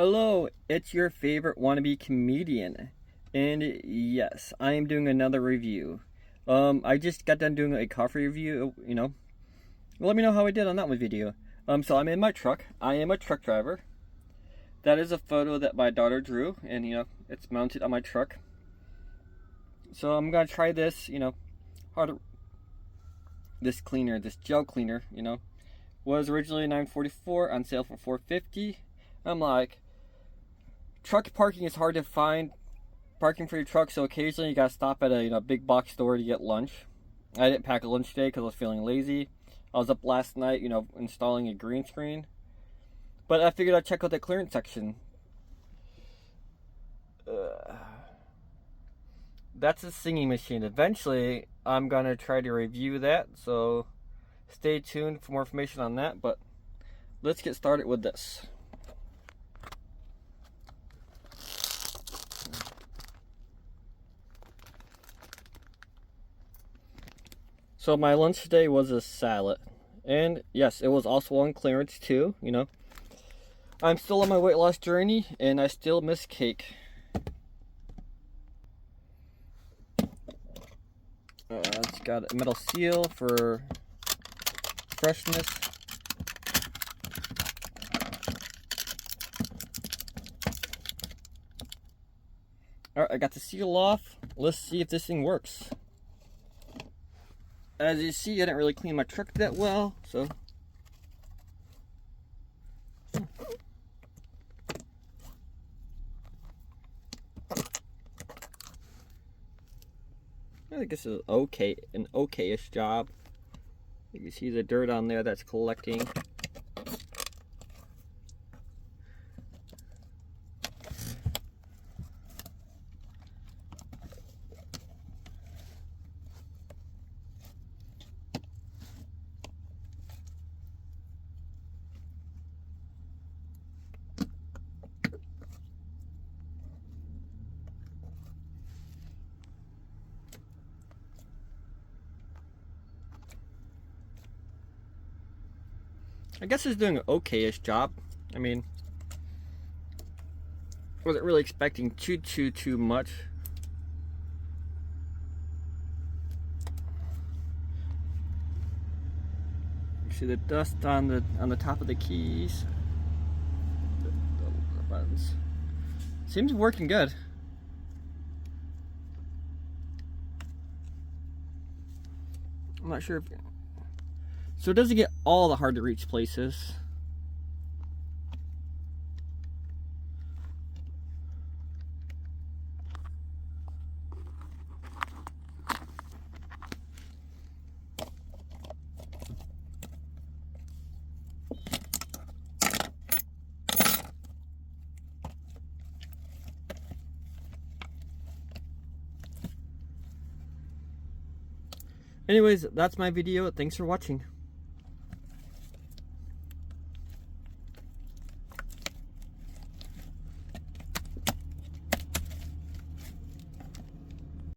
Hello, it's your favorite wannabe comedian. And yes, I am doing another review. I just got done doing a coffee review. Let me know how I did on that one video. So I'm in my truck. I am a truck driver. That is a photo that my daughter drew, and it's mounted on my truck. So I'm gonna try this, this cleaner, this gel cleaner, was originally $9.44 on sale for $4.50. I'm like, truck parking is hard to find parking for your truck, so occasionally you gotta stop at a big box store to get lunch. I didn't pack a lunch today because I was feeling lazy. I was up last night, installing a green screen. But I figured I'd check out the clearance section. That's a singing machine. Eventually, I'm gonna try to review that, so stay tuned for more information on that. But let's get started with this. So my lunch today was a salad. And yes, it was also on clearance too, I'm still on my weight loss journey and I still miss cake. It's got a metal seal for freshness. Alright, I got the seal off. Let's see if this thing works. As you see, I didn't really clean my truck that well, so I think this is an okay-ish job. You can see the dirt on there that's collecting. I guess it's doing an okay-ish job. I mean, wasn't really expecting too much. You see the dust on the top of the keys, the buttons. Seems working good. I'm not sure if. So it doesn't get all the hard to reach places. Anyways, that's my video. Thanks for watching.